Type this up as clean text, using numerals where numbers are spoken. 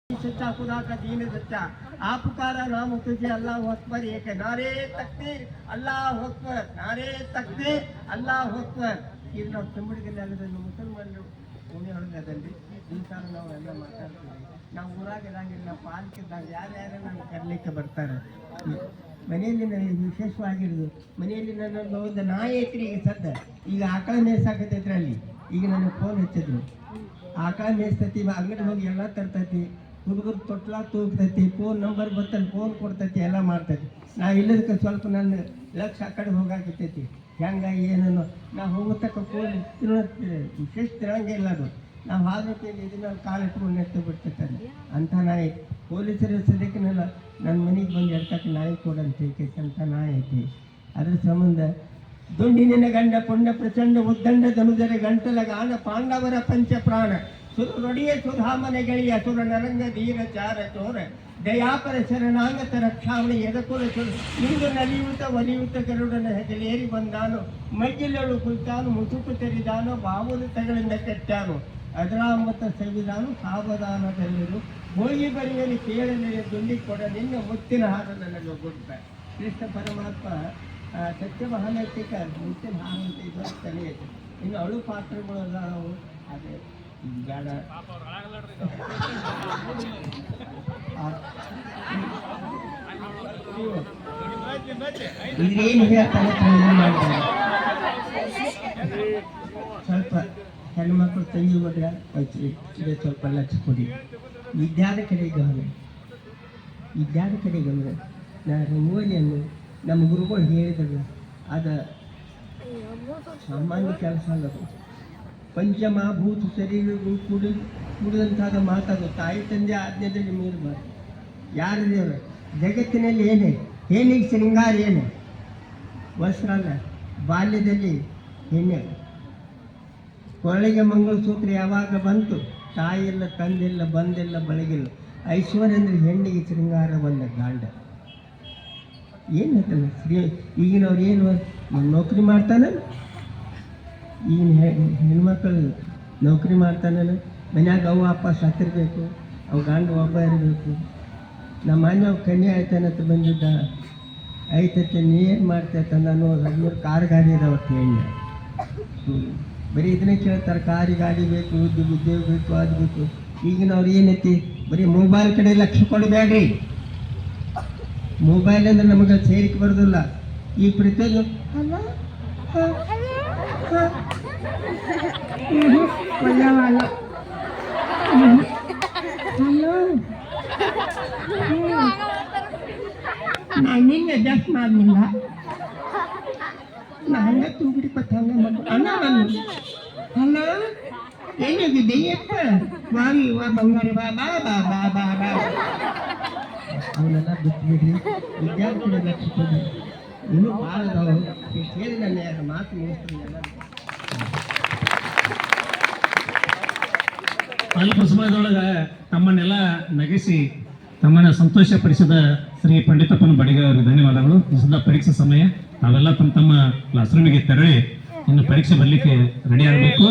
सच्चा खुदा का दीन सच्चा आ पुकारा नाम तुझे अल्लाह अकबर एक है नारे तकबीर अल्लाह अकबर नारे तकबीर अल्लाह अकबर ಈಗ ನಾವು ಕೆಮ್ಮಡಿಗೆಲ್ಲ ಆಗೋದ್ರಲ್ಲಿ ಮುಸಲ್ಮಾನರು ಓಣಿ ಹೊರಗದಲ್ಲಿ ಈ ಥರ ನಾವು ಎಲ್ಲ ಮಾತಾಡ್ತೀವಿ. ನಾವು ಊರಾಗ ಇರಂಗಿಲ್ಲ ಪಾಲ್ಕಿದ್ದಾಗ ಯಾರ್ಯಾರು ನಮ್ಗೆ ಕರ್ಲಿಕ್ಕೆ ಬರ್ತಾರೆ. ಮನೆಯಲ್ಲಿ ನನಗೆ ವಿಶೇಷವಾಗಿರೋದು ಮನೆಯಲ್ಲಿ ನನ್ನೊಂದು ಒಂದು ನಾಯಿ ಐತ್ರಿ. ಈಗ ಸದ್ದ ಈಗ ಆಕಳ ಮೇಯ್ಸಾಕತೈತ್ರಿ. ಅಲ್ಲಿ ಈಗ ನನಗೆ ಫೋನ್ ಹಚ್ಚಿದ್ರು, ಆಕಳ ಮೇಯಿಸ್ತೈತಿ ಅಂಗಡಿ ಹೋಗಿ ಎಲ್ಲ ತರ್ತೈತಿ, ಹುಡುಗರು ತೊಟ್ಲ ತೂಗ್ತೈತಿ, ಫೋನ್ ನಂಬರ್ ಬರ್ತಲ್ಲಿ ಫೋನ್ ಕೊಡ್ತೈತಿ, ಎಲ್ಲ ಮಾಡ್ತೈತಿ. ನಾ ಇಲ್ಲದಕ್ಕೆ ಸ್ವಲ್ಪ ನನ್ನ ಲಕ್ಷ ಆ ಕಡೆ ಹೋಗಾಕತ್ತೈತಿ. ಹೆಂಗೆ ಏನನ್ನು ನಾವು ಹೋಗತಕ್ಕ ಫೋನ್ ವಿಶೇಷ ತಿರಂಗಿಲ್ಲ. ಅದು ನಾವು ಹಾಗೆ ಇದನ್ನ ಕಾಲಿಟ್ಕೊಂಡು ನೆಟ್ಟು ಬಿಡ್ತೈತಾರೆ ಅಂಥ ನಾಯಿ. ಪೊಲೀಸರ ಸದ್ಯಕ್ಕೆಲ್ಲ ನನ್ನ ಮನೆಗೆ ಬಂದು ಎಡ್ತಕ್ಕ ನಾಯಿ ಕೊಡಂತ ಅಂತ ನಾಯಿ ಐತಿ. ಅದ್ರ ಸಂಬಂಧ ದುಂಡಿನ ಗಂಡ ಪುಣ್ಯ ಪ್ರಚಂಡ ಉದ್ದಂಡ ಧನುಜರ ಗಂಟಲ ಗಾನ ಪಾಂಡವರ ಪಂಚ ಪ್ರಾಣ ಸುರೊಡಿಯ ಸುಧಾಮನೆ ಗೆಳೆಯ ಸುರ ನರಂಗ ಧೀರ ಚಾರ ಚೋರ ದಯಾಪರ ಶರಣಾಂಗತ ರಕ್ಷಾವಣಿ ಎದಕುಲ ಸುರ ಇಂದು ನಲಿಯುತ ಒಲಿಯುತ ಗರುಡನ ಹೆಗಲೇರಿ ಬಂದಾನು, ಮೈಜಿಲಳು ಕುಳಿತಾನು, ಮುಸುಕು ತೆರಿದಾನು, ಬಾವುಲು ತಗಳಿಂದ ಕೆಟ್ಟಾನು, ಅದರಾಮತ ಸವಿದಾನು, ಸಾವಧಾನದಲ್ಲಿರು ಹೋಗಿ ಬರಿಯಲ್ಲಿ ಕೇಳಲಿ ದುಂಡಿ ಕೊಡ ನಿನ್ನ ಮುತ್ತಿನ ಹಾರ ನನಗೆ ಗುಡ್ಡ. ಕೃಷ್ಣ ಪರಮಾತ್ಮ ಸತ್ಯ ಮಹಾನೈತಿಕ ಮುತ್ತಿನ ಹಾರ ಅಂತ ಇದು ತಲೆಯಿದೆ. ಇನ್ನು ಅಳು ಪಾತ್ರಗಳು ನಾವು ಅದೇ ಬೇಡ ಇದೇನು ಹೇಳ್ತಾನೆ ಮಾಡ್ತಾರೆ. ಸ್ವಲ್ಪ ಹೆಣ್ಮಕ್ಳು ತಂಗಿ ಹೋದ್ರೆ ಇದೆ, ಸ್ವಲ್ಪ ಲಕ್ಷ ಕೊಡಿ. ವಿದ್ಯಾದ ಕಡೆ ಗಮನ, ವಿದ್ಯಾದ ಕಡೆ ಗಮನ. ನಾ ರಂಗೋಲಿಯನ್ನು ನಮ್ಮ ಗುರುಗಳು ಹೇಳಿದ್ರು, ಅದು ಸಾಮಾನ್ಯ ಕೆಲಸ ಅಲ್ಲದು. ಪಂಚಮಹಾಭೂತ ಶರೀರಗಳು ಕೂಡಿದಂತಾದ ಮಾತಾಡೋದು. ತಾಯಿ ತಂದೆ ಆಜ್ಞೆಯಲ್ಲಿ ಮೀರಬಾರ್ದು. ಯಾರು ದೇವರು ಜಗತ್ತಿನಲ್ಲಿ ಏನೇ ಏನಿಗೆ ಶೃಂಗಾರ ಏನು ವಸ್ತ್ರ ಅಲ್ಲ. ಬಾಲ್ಯದಲ್ಲಿ ಹೆಣ್ಣೆ ಕೊರಳಿಗೆ ಮಂಗಳಸೂತ್ರ ಯಾವಾಗ ಬಂತು, ತಾಯಿಲ್ಲ ತಂದಿಲ್ಲ ಬಂದಿಲ್ಲ ಬಳಗಿಲ್ಲ. ಐಶ್ವರ್ಯ ಅಂದರೆ ಹೆಣ್ಣಿಗೆ ಶೃಂಗಾರ ಬಂದ ಗಾಂಡ. ಏನು ಹೇಳ್ತಾನೆ ಈಗಿನವ್ರು ಏನು ನೌಕರಿ ಮಾಡ್ತಾನೆ, ಈಗಿನ ಹೆಣ್ಮಕ್ಳು ನೌಕರಿ ಮಾಡ್ತಾನೆ, ಮನ್ಯಾಗ ಅವು ಅಪ್ಪ ಸತ್ತಿರಬೇಕು, ಅವು ಗಂಡು ಒಬ್ಬ ಇರಬೇಕು. ನಮ್ಮ ಮನೆ ಕನ್ಯೆ ಆಯ್ತಾನಂತ ಬಂದಿದ್ದ, ಐತತ್ತೆ ನೀ ಏನು ಮಾಡ್ತೈತ ನಾನು 13 ಕಾರ್ ಗಾಡಿ ಇದಾವತ್ತು ಹೆಣ್ಣು. ಬರೀ ಇದನ್ನೇ ಕೇಳ್ತಾರೆ, ಕಾರಿ ಗಾಡಿ ಬೇಕು, ಉದ್ಯೋಗ ಬೇಕು, ಅದು ಬೇಕು. ಈಗಿನವ್ರು ಏನೈತಿ ಬರೀ ಮೊಬೈಲ್ ಕಡೆ ಲಕ್ಷ್ಯ ಕೊಡಬೇಡ್ರಿ. ಮೊಬೈಲ್ ಅಂದ್ರೆ ನಮಗೆ ಸೇರಿಕೆ ಬರೋದಿಲ್ಲ. ಈ ಪ್ರತಿಯೊಂದು ನಾನು ನಿನ್ನೆ ಅಡ್ಜಸ್ಟ್ ಮಾಡಲಿಲ್ಲ, ನಾನು ತೂಗುಡಿ ಕೊಟ್ಟಂಗ ಅಣ್ಣ ಹಲೋ ಏನಾಗಿದೆಯಪ್ಪ ವಾವಿ ವಾ ಬಂಗಾರ ಬಾ ಬಾ ಬಾ ಬಾ ಬಾ ಬಾ. ಅವನ್ನೆಲ್ಲ ಬಿಟ್ಬಿಡ್ರಿ, ವಿದ್ಯಾರ್ಥಿಗಳ ಲಕ್ಷ್ಯ ಕೊಡಿ. ಇನ್ನೂ ಭಾಳ ಅದಾವು. ಹೇಳಿ ನನ್ನ ಯಾರು ಮಾತು ಮುಗಿಸ್ತೀನಿ. ಅಲ್ಪ ಸಮಯದೊಳಗೆ ತಮ್ಮನ್ನೆಲ್ಲ ನಗಿಸಿ ತಮ್ಮನ್ನ ಸಂತೋಷಪಡಿಸಿದ ಶ್ರೀ ಪಂಡಿತಪ್ಪನ ಬಡಿಗ ಅವರಿಗೆ ಧನ್ಯವಾದಗಳು. ಸದಾ ಪರೀಕ್ಷೆ ಸಮಯ, ನಾವೆಲ್ಲ ತಮ್ಮ ಕ್ಲಾಸ್ ರೂಮಿಗೆ ತೆರಳಿ ಇನ್ನು ಪರೀಕ್ಷೆ ಬರಲಿಕ್ಕೆ ರೆಡಿ ಆಗಬೇಕು.